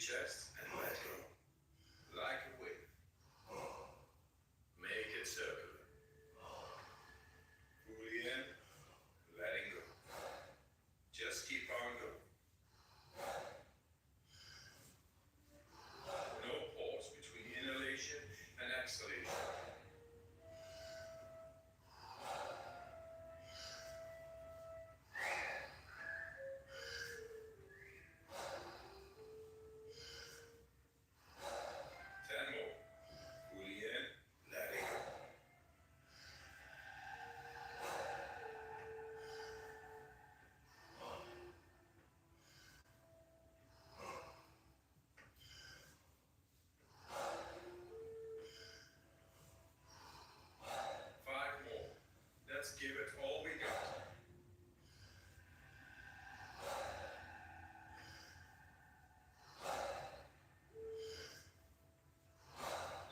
chest and let go. Like a wave. Make it circular. Fully in, letting go. Just keep on going. No pause between inhalation and exhalation. Give it all we got.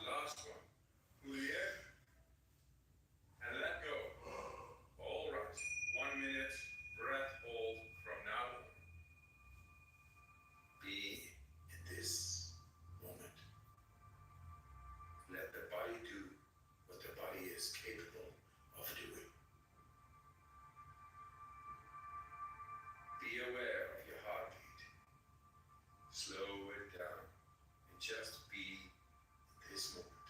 Last one. Clear. And let go. All right. 1 minute. Breath hold from now on. Be in this moment. Let the body do what the body is capable of doing. Be aware of your heartbeat. Slow it down and just be in this moment.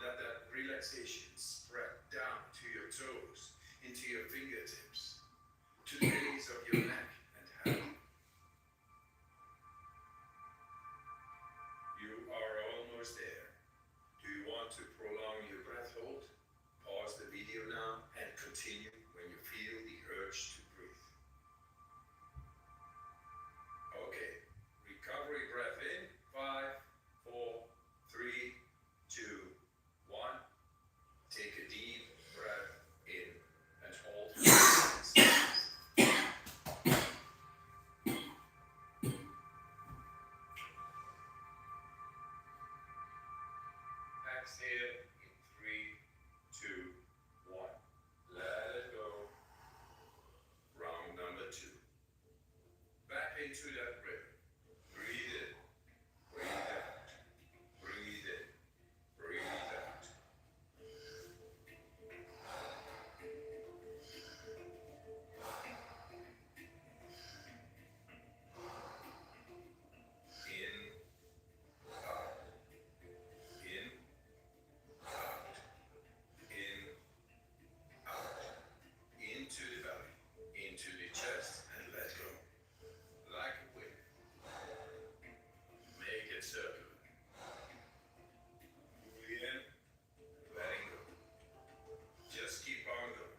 Let that relaxation spread down to your toes, into your fingertips, to the base of your neck and head. You are almost there. Do you want to prolong your breath hold? Pause the video now and continue when you feel the urge to breathe. Okay, recovery breath in. 5, 4, 3, 2, 1. Take a deep breath in and hold. Exhale in 3, 2, 1. Let it go. Round number 2. Back into that rhythm. Breathe in. Breathe out. Breathe in. Breathe out. In, out. In, out. In, out. Into the belly. Into the chest and let go. Like a wave. Make it circular. Fully in, letting go. Just keep on going.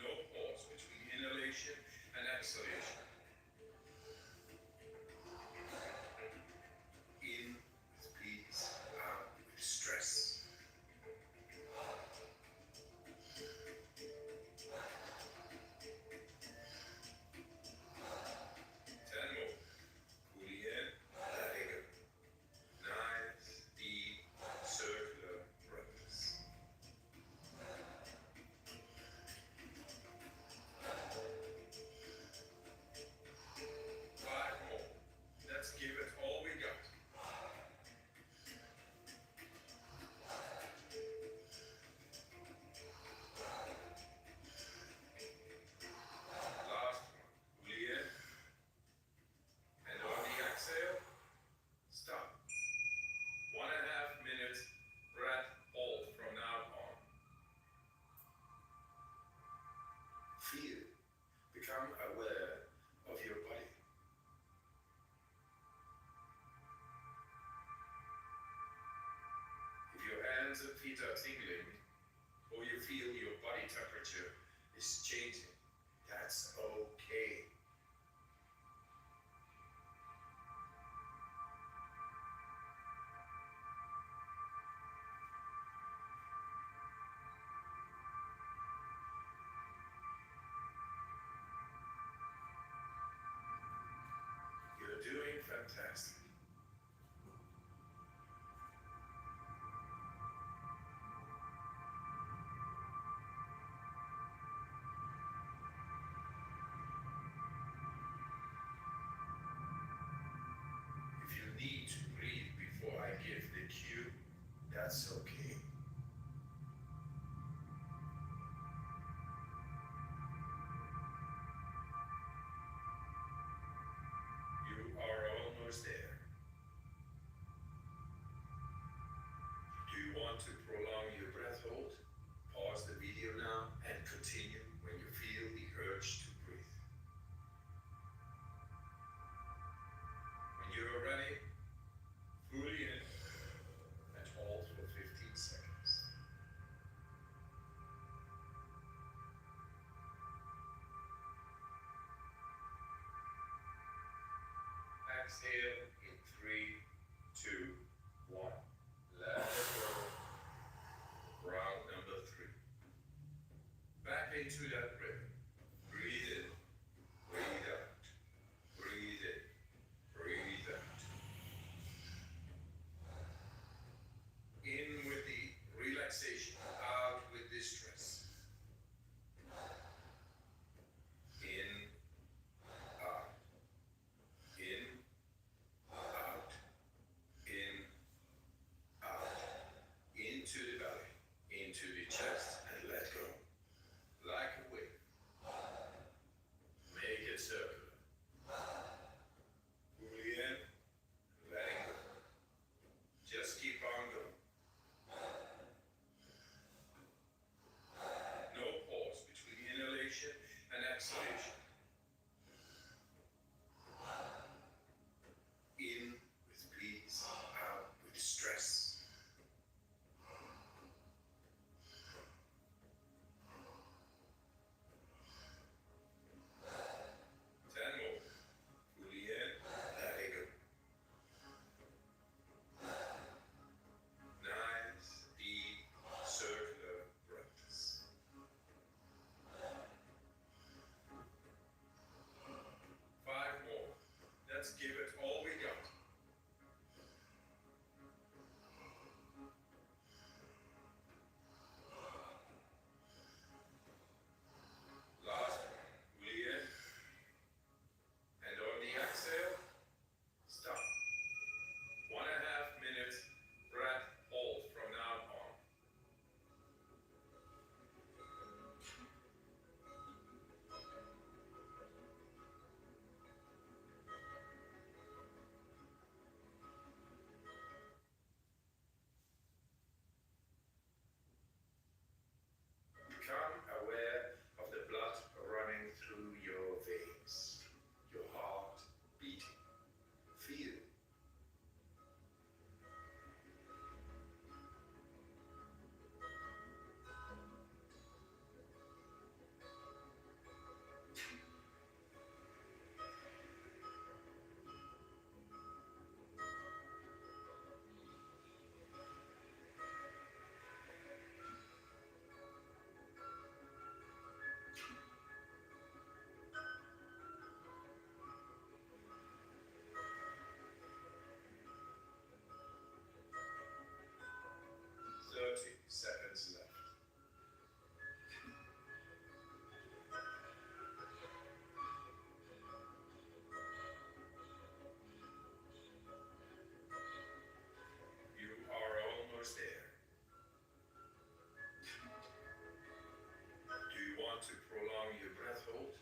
No pause between inhalation and exhalation. In with peace, out with stress. 10 more. Fully in, letting go. Nice, deep, circular breaths. 5 more. Let's give it all we got. Last one. Fully in. And on the exhale, stop. 1.5 minutes breath hold from now on. Feel. Become aware of your body. If your hands and feet are tingling, or you feel your body temperature is changing, that's okay. You're doing fantastic. want to prolong your breath hold? Pause the video now and continue when you feel the urge to breathe. When you are ready, fully in and hold for 15 seconds. Exhale in 3, 2, 1. Let it go. Round number 3. Back into that rhythm. Breathe in, breathe out. Breathe in, breathe out. In with the relaxation, out with the stress. In, out. In, out. In, out. Into the belly, into the chest, and let go. Like a wave. Make it circular. Fully in, letting go. Just keep on going. No pause between inhalation and exhalation. In with peace, out with stress. 10 more. Fully in, letting go. Nice, deep, circular breaths. 5 more. Let's give it all we got. Last one. Fully in. And on the exhale, stop. 1.5 minutes, breath hold from now on. Become aware of the blood running through your veins, your heart beating. Feel. Seconds left. You are almost there. Do you want to prolong your breath hold?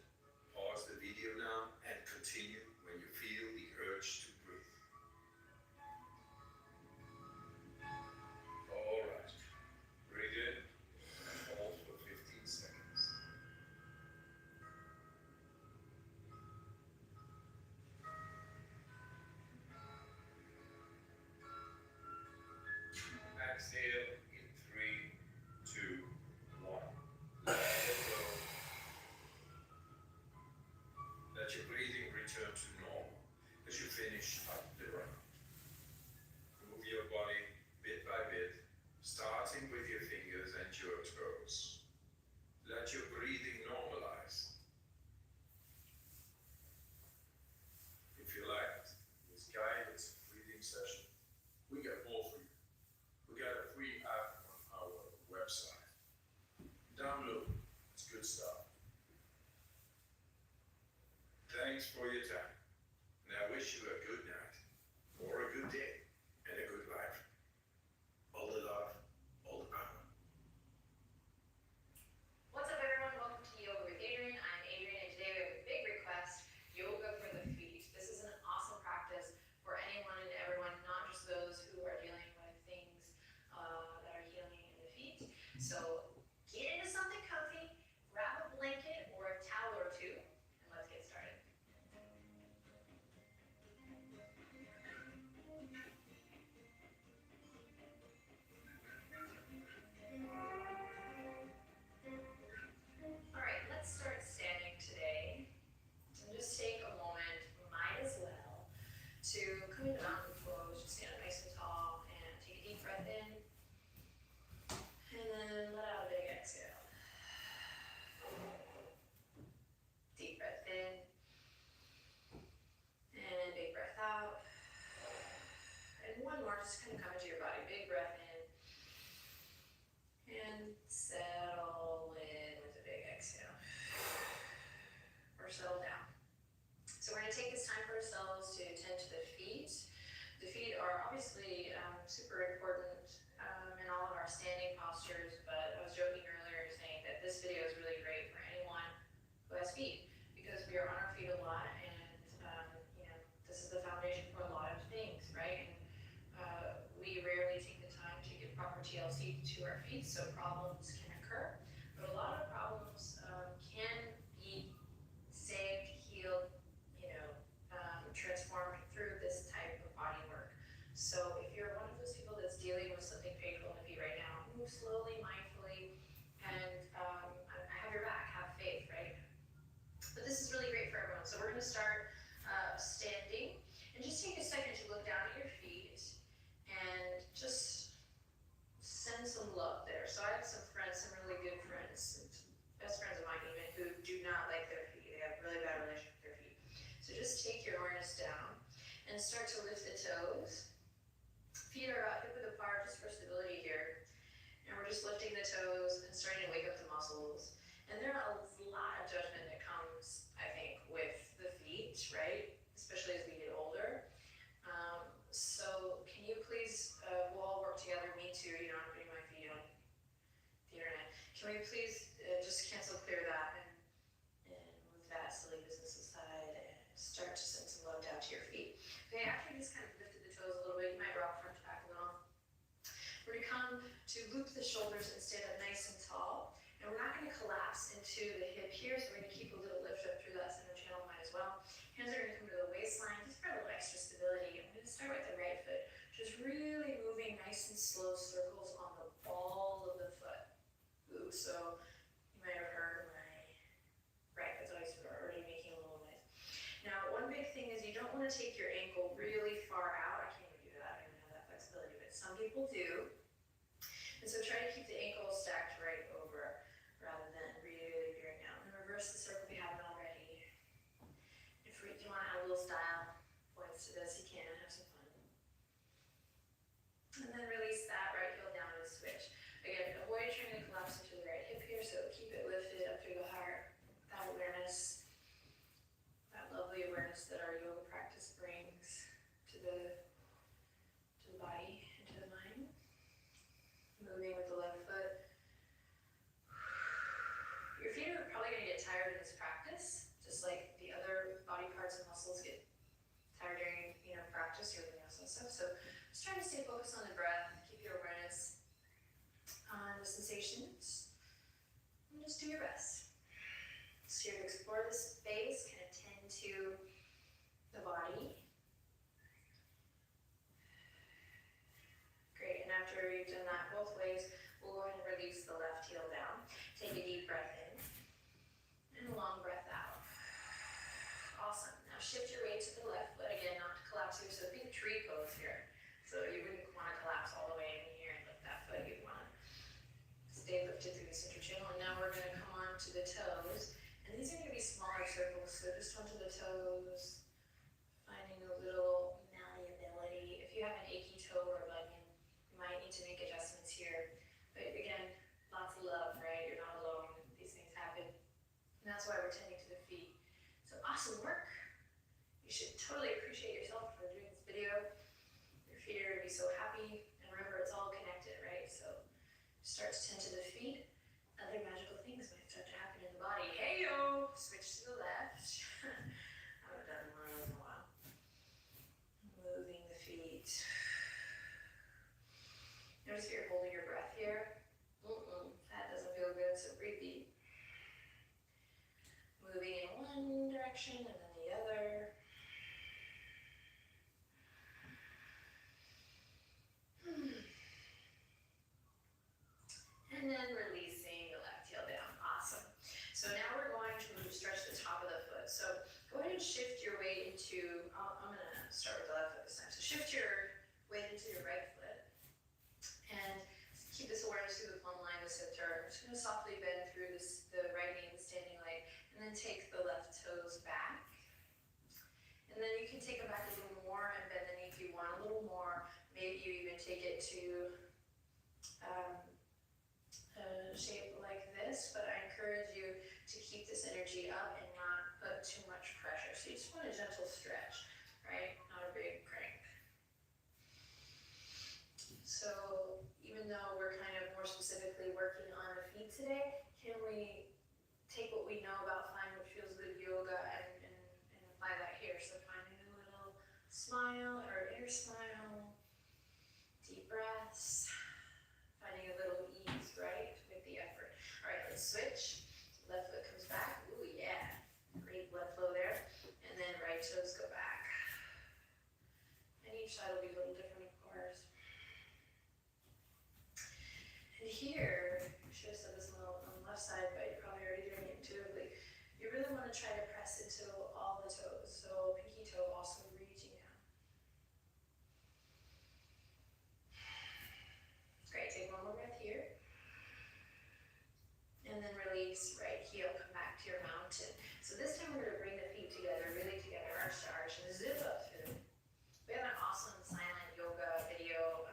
Pause the video now and continue when you feel the urge to breathe. All right. Breathe in and hold for 15 seconds. Exhale in 3, 2, 1. Let it go. Let your breathing return to normal as you finish up the round. Move your body bit by bit, starting with your fingers and your toes. Let your breathing normalize. If you like this guided breathing session, we got more for you. We got a free app on our website. Download it. It's good stuff. Thanks for your time. And I wish you a good night, or a good day, and a good life. All the love, all the power. What's up, everyone? Welcome to Yoga with Adriene. I'm Adriene, and today we have a big request: yoga for the feet. This is an awesome practice for anyone and everyone, not just those who are dealing with things that speak to our feet, so problems can occur, but a lot of problems can be saved, healed, transformed through this type of body work. So if you're one of those people that's dealing with something painful in the feet right now, move slowly, mindfully, and I have your back, have faith, right? But this is really great for everyone. So we're going to start standing, and just take a second to look down at your feet and just send some love there. So I have some friends, some really good friends, best friends of mine even, who do not like their feet. They have a really bad relationship with their feet. So just take your awareness down and start to lift the toes. Feet are hip width apart just for stability here. And we're just lifting the toes and starting to wake up the muscles. And there are a lot of judgment that comes, I think, with the feet, right? Especially as we get older. So can you please, we'll all work together, me too, I'm putting my feet on the internet. Can we please just cancel clear that and move that silly business aside and start to send some love down to your feet. Okay, after you just kind of lifted the toes a little bit, you might rock front to back a little. We're gonna come to loop the shoulders and stand up nice and tall. And we're not gonna collapse into the hip here, so we're gonna keep a little lift up through that center channel line as well. Hands are gonna come to the waistline, just for a little extra stability. I'm gonna start with the right foot, just really moving nice and slow circles on the ball of the foot. Ooh, so you might have heard my right foot's already making a little noise. Now, one big thing is you don't want to take your ankle really far out. I can't even do that, I don't have that flexibility, but some people do. And so try to keep the ankle stacked right over rather than really veering out. And reverse the circle if you haven't already. If you want to add a little style points to this, you can have some fun. And then release that right heel down and switch. Again, avoid trying to collapse into the right hip here, so keep it lifted up through the heart. That awareness, that lovely awareness that our yoga practice brings to the body and to the mind. Moving with the left foot. Your feet are probably going to get tired in this practice, just like the other body parts and muscles get tired during practice or vinyasa stuff. So just try to stay focused on the breath, keep your awareness on the sensations, and just do your best. So you're going to explore the space, kind of tend to the body. Great, and after you've done that both ways, we'll go ahead and release the left heel down. Take a deep breath in, and a long breath out. Awesome, now shift your weight to the left foot, again, not to collapse here, so think tree pose here. So you wouldn't want to collapse all the way in here and lift that foot, you'd want to stay lifted through the center channel. And now we're going to come on to the toes, and these are going to be smaller circles, so just onto the toes, finding a little malleability. If you have an achy toe or a bunion, you might need to make adjustments here. But again, lots of love, right? You're not alone. These things happen. And that's why we're tending to the feet. So awesome work. You should totally appreciate yourself for doing this video. Your feet are going to be so happy. And remember, it's all connected, right? So start to tend to the feet. Other magical things might start to happen in the body. Hey-yo! Switch to the left. I haven't done one of those in a while. Moving the feet. Notice you're holding your breath here. That doesn't feel good, so breathe deep. Moving in one direction and then the other. And then releasing the left heel down. Awesome. So now we're going to stretch the top of the foot. So go ahead and shift your weight into, I'm going to start with the left foot this time. So shift your weight into your right foot. And keep this awareness through the plumb line of the center. I'm just going to softly bend through the right knee and the standing leg. And then take the left toes back. And then you can take them back a little more and bend the knee if you want a little more. Maybe you even take it to a shape like this, but I encourage you to keep this energy up and not put too much pressure. So you just want a gentle stretch, right? Not a big crank. So even though we're kind of more specifically working on the feet today, can we take what we know about find what feels good yoga and apply that here? So finding a little smile or inner smile, deep breaths, finding a switch. Left foot comes back. Ooh, yeah. Great blood flow there. And then right toes go back. And each side will be a little different, of course. And here, I should have said this on the left side, but you're probably already doing it intuitively. You really want to try to press into all the toes. So pinky toe also reaching down. Great, take one more breath here. And then release, right heel, come back to your mountain. So this time we're going to bring the feet together, really together, arch to arch, and zip up through. We have an awesome silent yoga video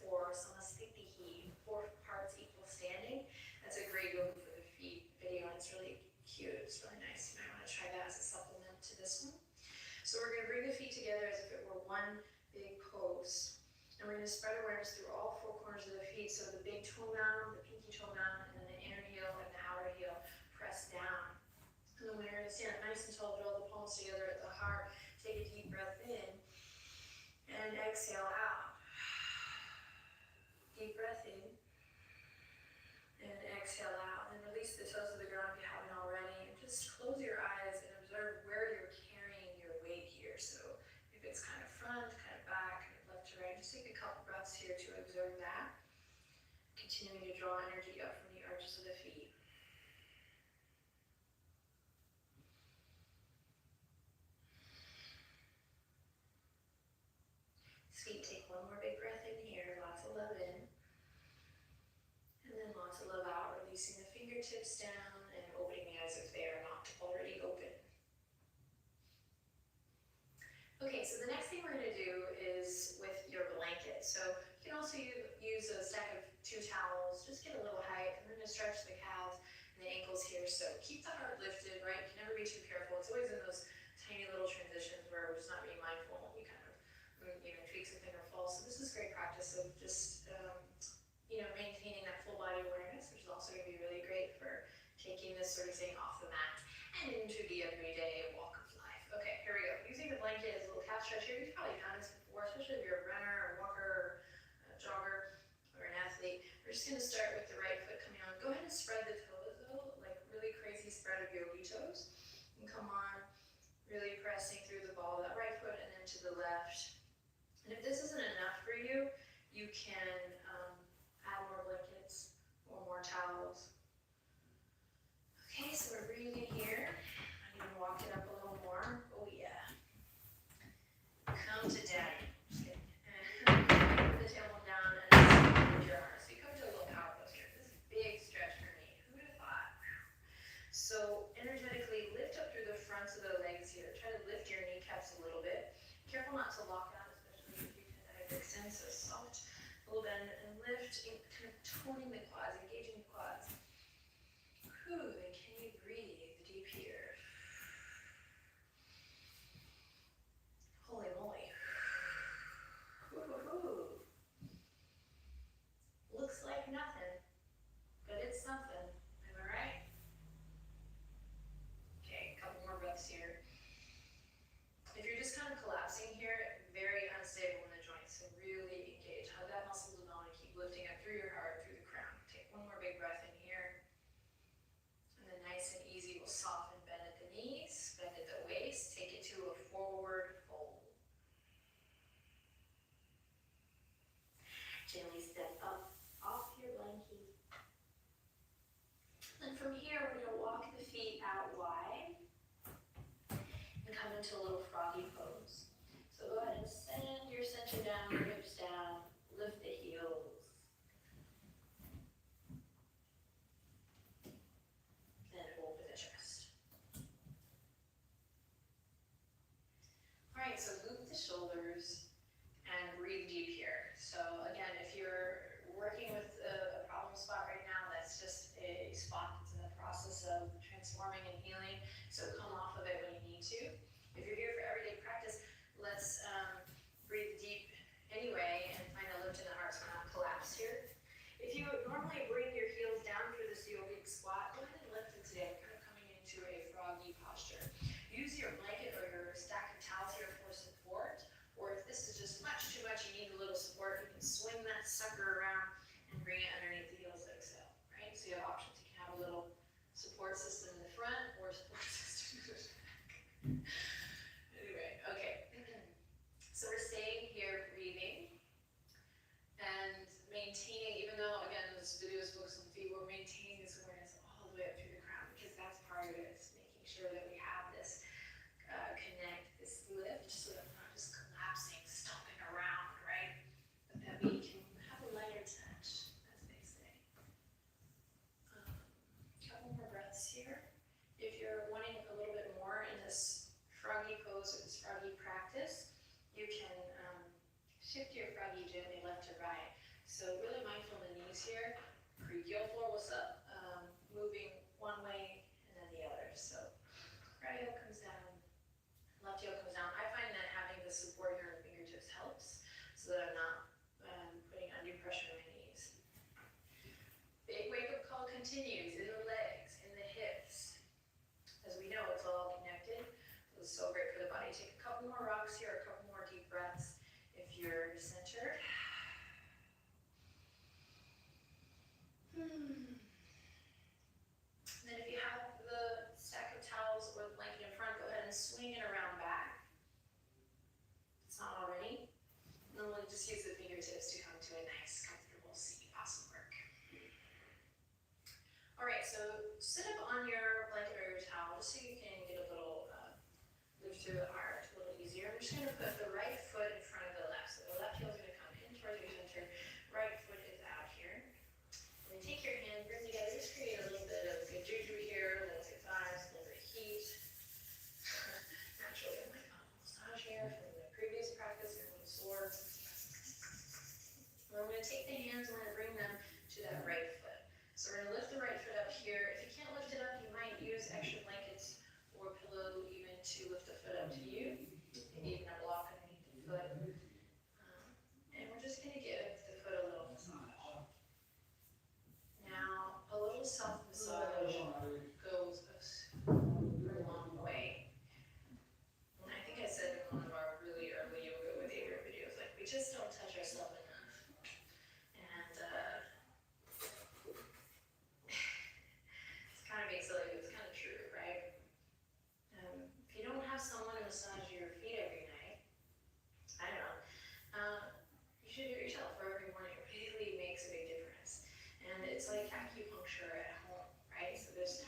for Samastitihi, 4 parts equal standing. That's a great yoga for the feet video, and it's really cute. It's really nice. You might want to try that as a supplement to this one. So we're going to bring the feet together as if it were one big pose. And we're going to spread awareness through all 4 corners of the feet. So the big toe mound, the pinky toe mound, and then the inner heel and the outer heel press down. And then we're going to stand up nice and tall, draw the palms together at the heart. Take a deep breath in and exhale out. Deep breath in and exhale out. And release the toes to the ground if you haven't already. And just close your eyes and observe where you're carrying your weight here. So if it's kind of front, kind of back, kind of left to right, just take a couple breaths here to observe that. Continuing to draw energy up from the arches of the feet. Sweet, take one more big breath in here, lots of love in. And then lots of love out, releasing the fingertips down and opening the eyes if they are not already open. Okay, so the next thing we're going to do is with your blanket. So you can also use a stack of 2 towels, just get a little height. I'm going to stretch the calves and the ankles here. So keep the heart lifted, right? You can never be too careful. It's always in those tiny little transitions where we're just not being mindful and we kind of, tweak something or fall. So this is great practice of just, maintaining that full body awareness, which is also going to be really great for taking this sort of thing off the mat and into the everyday walk of life. Okay, here we go. Using the blanket as a little calf stretch here. You've probably done this before, especially if you're a runner or walker or a jogger or an athlete. We're just going to start with the right foot coming on. Go ahead and spread the toes though, like really crazy spread of yogi toes. And come on, really pressing through the ball of that right foot and then to the left. And if this isn't enough for you, you can add more blankets or more towels. Okay, so we're breathing here. I'm going to walk it up a little more. Oh yeah. Come to daddy. Just kidding. And put the tailbone down and lift your arms. So you come to a little power pose here. This is a big stretch for me. Who would have thought? So energetically lift up through the fronts of the legs here. Try to lift your kneecaps a little bit. Careful not to lock out, especially if you tend to hyperextend. So soft little bend and lift, kind of toning the quads, engaging the quads. Whew, and can you breathe deep here? Holy moly. Woo-hoo-hoo. Looks like nothing, but it's something. Am I right? Okay, a couple more breaths here. If you're just kind of collapsing here, very unstable in the joints, so really engage. Hug that muscle to bone and keep lifting up through your heart, through the crown. Take one more big breath in here. And then nice and easy, we'll soften, bend at the knees, bend at the waist, take it to a forward fold. Gently step up off your blankie. And from here, we're going to walk the feet out wide and come into a little froggy pose. So go ahead and send your center down, hips down, lift the heels. And open the chest. All right, so loop the shoulders and breathe deep here. So again, if you're working with a problem spot right now, that's just a spot that's in the process of transforming and healing. So come off of it when you need to. If you're here for Anyway, okay. So we're staying here, breathing, and maintaining, even though, again, this video is focused on the feet, we're maintaining this awareness all the way up through the crown, because that's part of it, is making sure that we have this connect, this lift, so that we're not just collapsing, stomping around, right? But that we can have a lighter touch, as they say. Couple more breaths here. If you're wanting a little bit more in this froggy pose or this froggy practice, you can shift your froggy gently left to right. So really mindful in the knees here. Creak heel floor, what's up? Moving one way and then the other. So right heel comes down, left heel comes down. I find that having the support here in the fingertips helps, so that I'm not putting undue pressure on my knees. Big wake up call continues in the legs, in the hips. As we know, it's all connected. It's so great for the body. Take a couple more rocks here, a couple more deep breaths if you're centered. Then if you have the stack of towels or the blanket in front, go ahead and swing it around back. It's not already. And then we'll just use the fingertips to come to a nice, comfortable seat. Awesome work. All right, so sit up on your blanket or your towel just so you can get a little lift through the heart a little easier. I'm just going to put the right foot in front of the left. So the left heel is going to come in towards your center. Right foot is out here. And then take your hand, bring together, just create a little bit of good juju here, little good thighs, a little bit of heat. Naturally, I'm like, massage here from the previous practice, you're a little sore. And I'm going to take the hands and I'm going to bring them to that right foot. So we're going to lift the right foot up here. If you can't lift it up, you might use extra blankets or pillow even to lift the foot up to you. Maybe even a block underneath the foot. And we're just going to give the foot a little massage. Now, a little soft massage goes a long way. And I think I said in one of our really early yoga with Adriene videos, like, we just don't touch ourselves enough. And it's kind of makes it like it's kind of true, right? If you don't have someone to massage your feet every night, I don't know, you should do it yourself for every morning. It really makes a big difference. And it's like acupuncture at home, right? So there's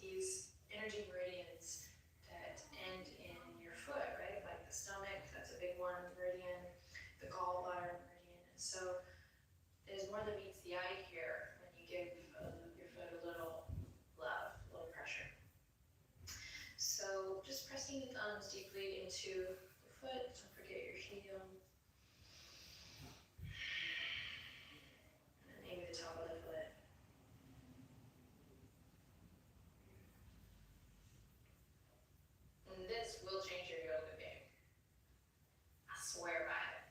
these energy meridians that end in your foot, right? Like the stomach, that's a big one, meridian, the gallbladder meridian. And so there's more than meets the eye here when you give your foot a little love, a little pressure. So just pressing the thumbs deeply into the foot, don't forget your heel. And maybe the top of the foot. And this will change your yoga game. I swear by it.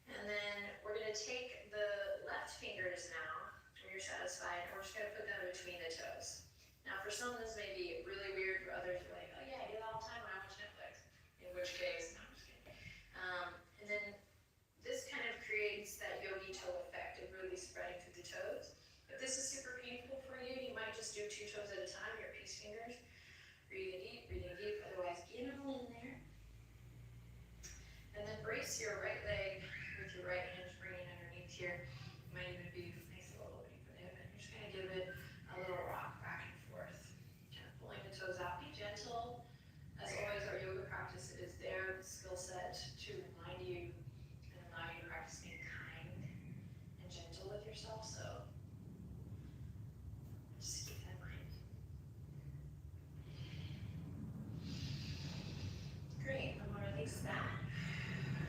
And then we're going to take the left fingers now, when you're satisfied, and we're just going to put them between the toes. Now for some this may be really weird, for others you're like, oh yeah, I do that all the time when I watch Netflix. In which case, no, I'm just kidding. And then this kind of creates that yogi toe effect of really spreading through the toes. If this is super painful for you, you might just do 2 toes at a time, your peace fingers. Breathing deep, otherwise get them all in there. And then brace your right leg with your right hand, bringing underneath here. It might even be nice little opening for the hip. And you're just going to give it a little rock back and forth. Kind of pulling the toes out. Be gentle. As always, our yoga practice is there, the skill set to remind you and allow you to practice being kind and gentle with yourself. So just keep that in mind. Great. I'm going to release that.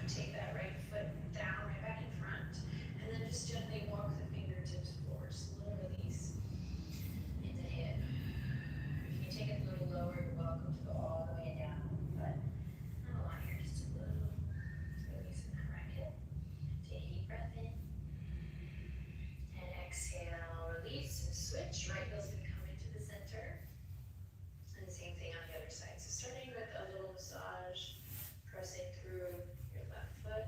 Take that right foot down, right back in front, and then just gently walk the fingertips forward. Just a little release in the hip. If you take it a little lower, you're welcome to go all the way down, but not a lot here, just a little release in that right hip. Take a deep breath in, and exhale, release, and switch. Right heel's going to come into the center, and the same thing on the other side. So starting with a little massage, pressing through your left foot.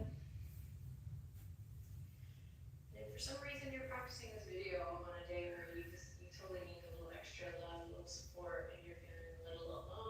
And if for some reason you're practicing this video on a day where you totally need a little extra love, a little support, and you're feeling a little alone,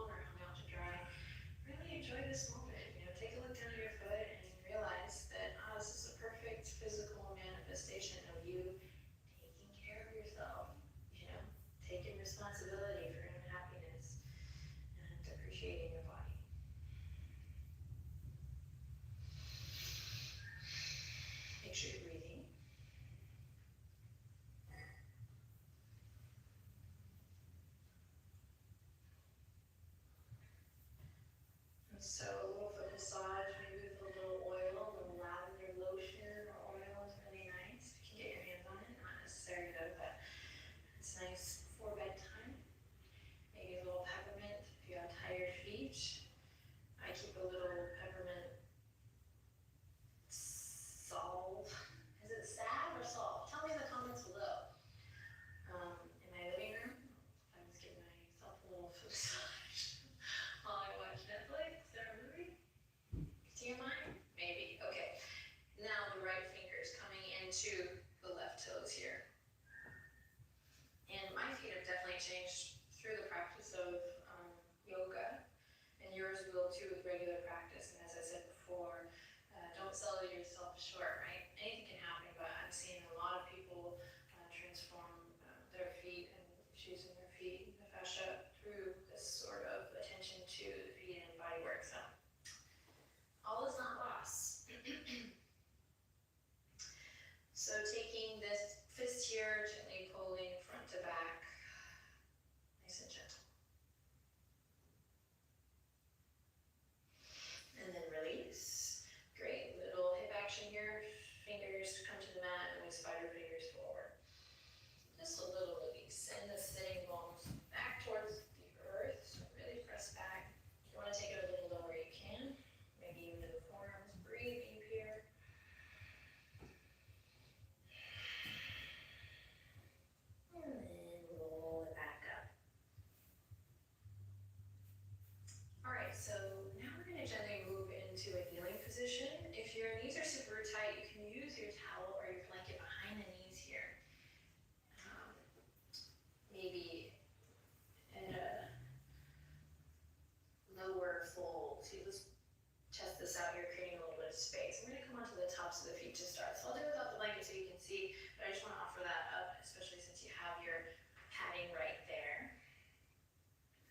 change through the practice of yoga, and yours will too with regular practice. And as I said before, don't sell yourself short, right? Anything can happen, but I've seen a lot of people transform their feet and issues in their feet, the fascia, through this sort of attention to the feet and body work. So all is not lost. So taking this fist here, gently pulling front to back, nice and gentle. And then release. Great, little hip action here. Fingers come to the mat and we spider fingers forward. Just a little release. Send the sitting bones back towards the earth. So really press back. If you want to take it a little lower, you can. Maybe even to the forearms. Breathe deep here. And then roll it back up. Alright, so now we're going to gently move into a kneeling position. If your knees are super tight, you can use your towel or your blanket behind the knees here. Maybe in a lower fold. See, let's test this out here, creating a little bit of space. I'm going to come onto the tops of the feet to start. So I'll do it without the blanket so you can see, but I just want to offer that up, especially since you have your padding right there.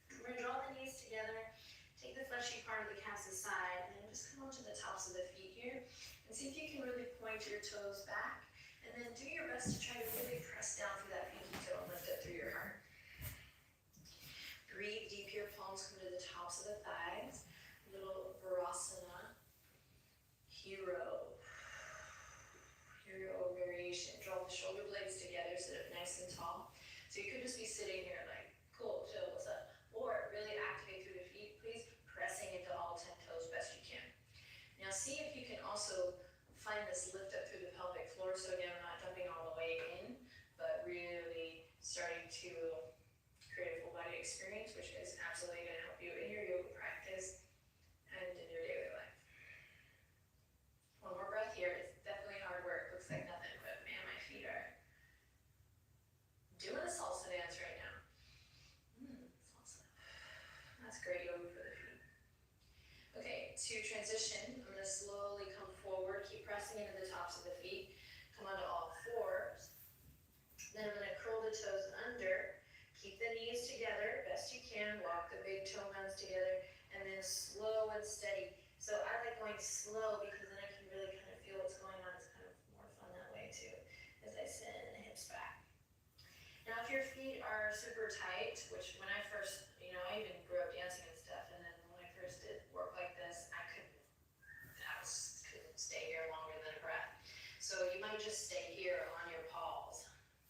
We're going to draw the knees together, take the fleshy part of the calves aside, and then just come onto the tops of the feet here, and see if you can really point your toes back, and then do your best to try to really press down through that pinky toe and lift it through your heart. Breathe deep, your palms come to the tops of the thighs. Little Virasana, hero variation. Draw the shoulder blades together, sit up nice and tall. So you could just be sitting here like, cool, chill, what's up? Or really activate through the feet, please, pressing into all 10 toes best you can. Now see if you can also find this lift up through the pelvic floor. So again, I'm not jumping all the way in, but really starting to create a full body experience, which is absolutely going to help you in your yoga practice and in your daily life. One more breath here. It's definitely hard work. Looks like nothing, but man, my feet are doing a salsa dance right now. Salsa. That's great yoga for the feet. Okay, to transition, I'm going to slowly come forward, keep pressing into the tops of the feet, come onto all fours. Then I'm going to curl the toes under, keep the knees together best you can, walk the big toe bones together, and then slow and steady. So I like going slow because then I can really kind of feel what's going on. It's kind of more fun that way too, as I send the hips back. Now if your feet are super tight, which when I first, I even grew up dancing and stuff, and then when I first did work like this, I couldn't stay here longer than a breath. So you might just stay here on your paws,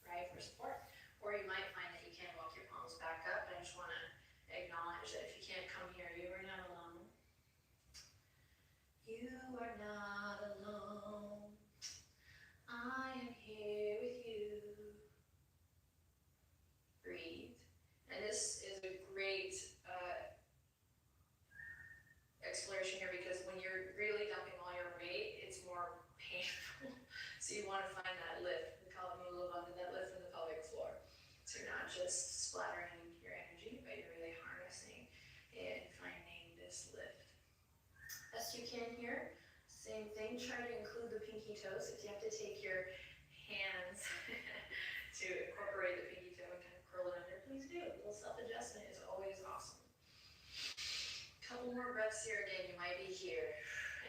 right, for support. Or you might find that you can walk your palms back up. I just want to acknowledge that if you can't come here, you are not alone. You are not alone. I am here with you. Breathe. And this is a great exploration here because when you're really dumping all your weight, it's more painful. So you want to find that lift. We call it mula bandha, that lift from the pelvic floor. So you're not just splattering your energy, but you're really harnessing and finding this lift. Best you can here. Same thing, try to include the pinky toes. If you have to take your hands to incorporate the pinky toe and kind of curl it under, please do. A little self-adjustment is always awesome. Couple more breaths here. Again, you might be here.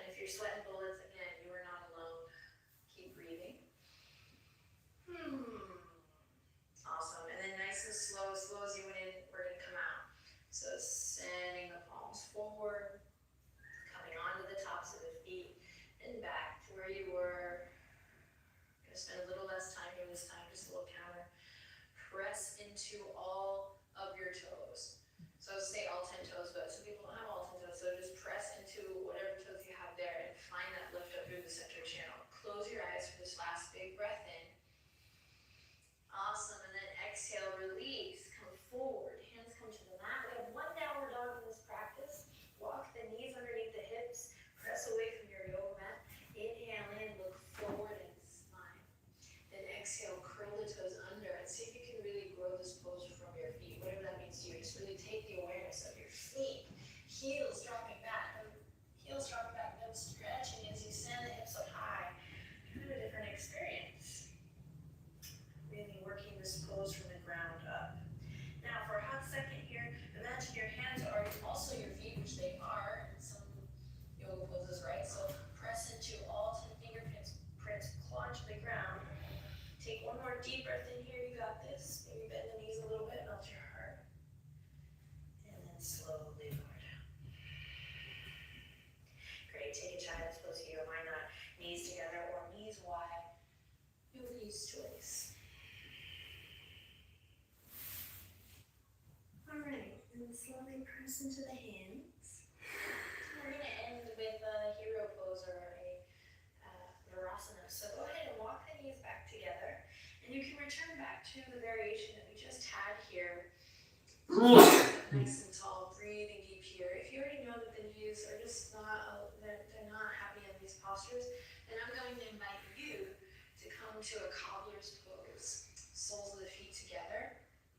And if you're sweating bullets, again, you are not alone. Keep breathing. Awesome. And then nice and slow as you went in, we're going to come out. So sending the palms forward, coming onto the tops of the feet, and back to where you were. I'm going to spend a little less time here this time, just a little counter. Press into all of your toes. So say all 10 toes, but some people don't have all 10 toes, so just press into whatever toes you have there and find that lift up through the center channel. Close your eyes for this last big breath in. Awesome, and then exhale, release, come forward, hands come to the mat. We have one downward dog in this practice. Walk the knees underneath the hips, press away from your yoga mat. Inhale in, look forward and smile. Then exhale, curl the toes under and see if you can really grow this pose from your feet. more deep breath in here, you got this. Maybe bend the knees a little bit, melt your heart. And then slowly lower down. Great, take a child's pose here. Why not? Knees together or knees wide. Nobody's choice. All right, and then slowly press into the hands. We're going to end with a hero pose or a Virasana. So go ahead and walk the knees back together, and you can return back to the variation that we just had here. Nice and tall, breathing deep here. If you already know that the knees are just not, they're not happy in these postures, then I'm going to invite you to come to a cobbler's pose. Soles of the feet together,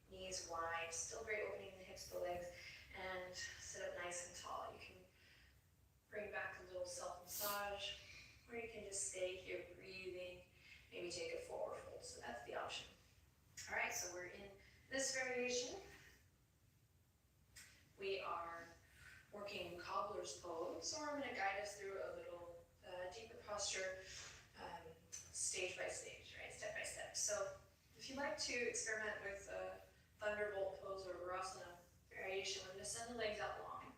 knees wide, still great opening in the hips, the legs, and sit up nice and tall. You can bring back a little self-massage, or you can just stay here breathing, maybe take a forward fold. So that's the option. All right, so we're in this variation. We are working cobbler's pose, or I'm going to guide us through a little deeper posture, stage by stage, right, step by step. So if you'd like to experiment with thunderbolt pose or Virasana variation, we're going to send the legs out long.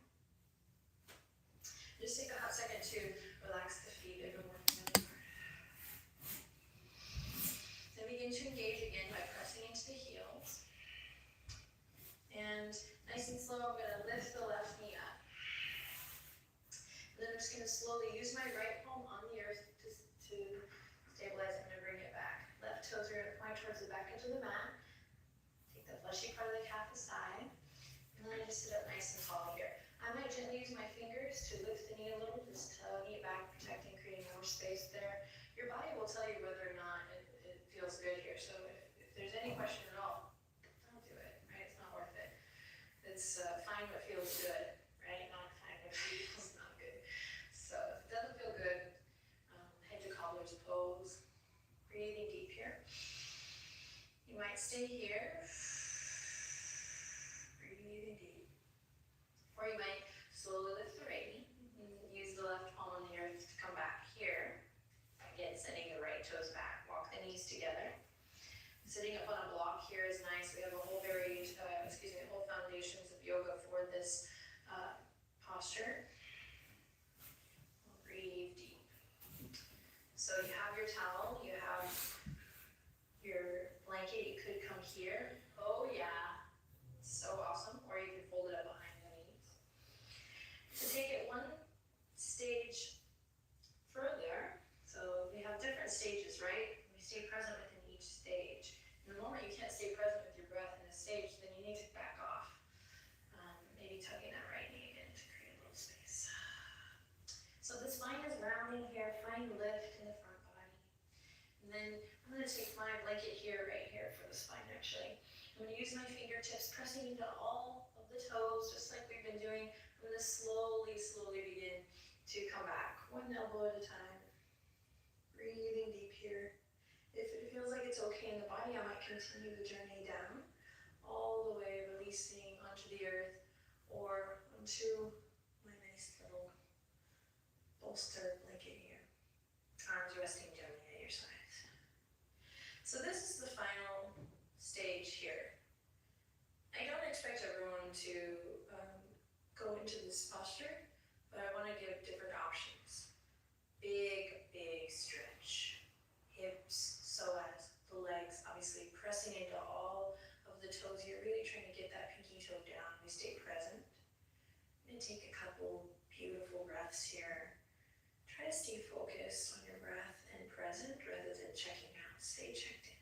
Just take a hot second to relax the feet a bit more. Then begin to engage again by pressing into the heels. And nice and slow, I'm going to lift the left knee up. And then I'm just going to slowly use my right palm on the earth to stabilize. I'm going to bring it back. Left toes are going to point towards the back edge of the mat. Take the fleshy part of the calf aside. And then I just sit up nice and tall here. I might gently use my fingers to lift the knee a little, just tugging it back, protecting, creating more space there. Your body will tell you whether or not it feels good here. So if there's any question at all, don't do it, right? It's not worth it. It's find what feels good, right? Not find what feels not good. So if it doesn't feel good, head to cobbler's pose. Breathing deep here. You might stay here. Breathing deep. Or you might slowly lift the right knee and use the left palm on the earth to come back here. Again, sending the right toes back. Walk the knees together. Sitting up on a block here is nice. We have a whole whole foundations of yoga for this posture. Breathe deep. So you have your towel, you have your blanket. You could come here. Oh yeah, so awesome. Or you could fold it up behind the knees. To take it one stage further, so we have different stages, right? We stay present within each stage. And the moment you can't stay present with your breath in a stage, then you need to back off. Maybe tugging that right knee again to create a little space. So the spine is rounding here. Find lift in the front body. And then I'm going to take my blanket here, right here for the spine actually. I'm going to use my fingertips pressing into all of the toes, just like we've been doing. I'm going to slowly begin to come back, one elbow at a time. Breathing deep here. If it feels like it's okay in the body, I might continue the journey down, all the way releasing onto the earth or onto my nice little bolster blanket here. Arms resting gently at your sides. So this is the final stage here. I don't expect everyone to go into this posture, but I want to give different options. Big stretch. Hips, psoas, the legs, obviously pressing into all of the toes. You're really trying to get that pinky toe down. We stay present. I'm going to take a couple beautiful breaths here. Try to stay focused on your breath and present rather than checking out. Stay checked in.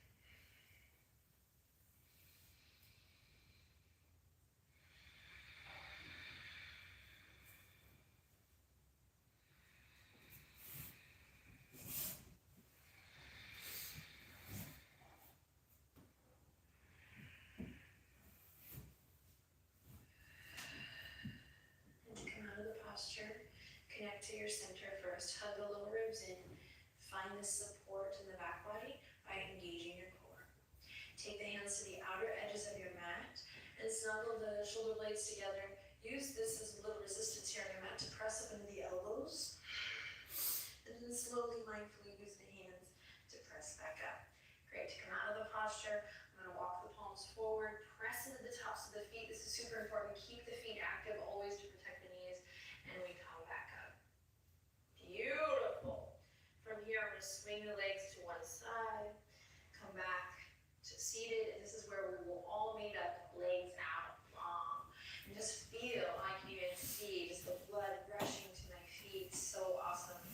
Connect to your center first. Hug the lower ribs in. Find the support in the back body by engaging your core. Take the hands to the outer edges of your mat and snuggle the shoulder blades together. Use this as a little resistance here on your mat to press up into the elbows. And then slowly, mindfully use the hands to press back up. Great. To come out of the the feet. This is super important. Keep the feet active always to protect the knees. And we come back up. Beautiful. From here, I'm going to swing the legs to one side. Come back to seated. And this is where we will all meet up, legs out long. And just feel, I can even see just the blood rushing to my feet. So awesome.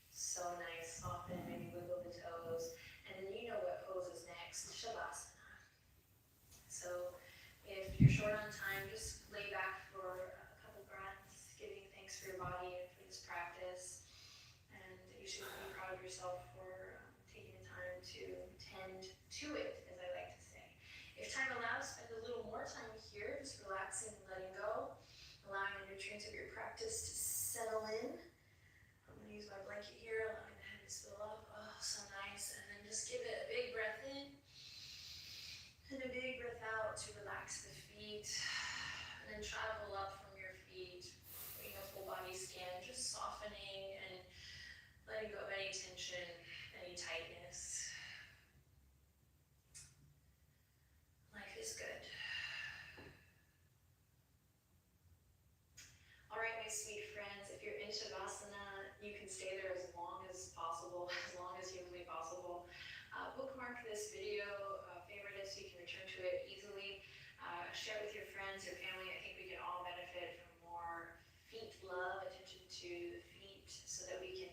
So nice. Soften, maybe wiggle the toes. And then you know what pose is next. Shavasana. So if you're short on time, just lay back for a couple breaths, giving thanks for your body and for this practice. And you should be proud of yourself for taking the time to tend to it, as I like to say. If time allows, spend a little more time here, just relaxing and letting go, allowing the nutrients of your practice to settle in. I'm going to use my blanket here, allowing the head to spill up. Oh, so nice. And then just give it a big breath in. And a big breath out to relax the feet. And then travel up from your feet, doing a full body scan, just softening and letting go of any tension, any tightness. Life is good. All right, my sweet friends, if you're in Shavasana, you can stay there as long as possible, as long as humanly possible. Bookmark this video, favorite it so you can return to it easily. Share with your friends, your family. I think we can all benefit from more feet love, attention to the feet, so that we can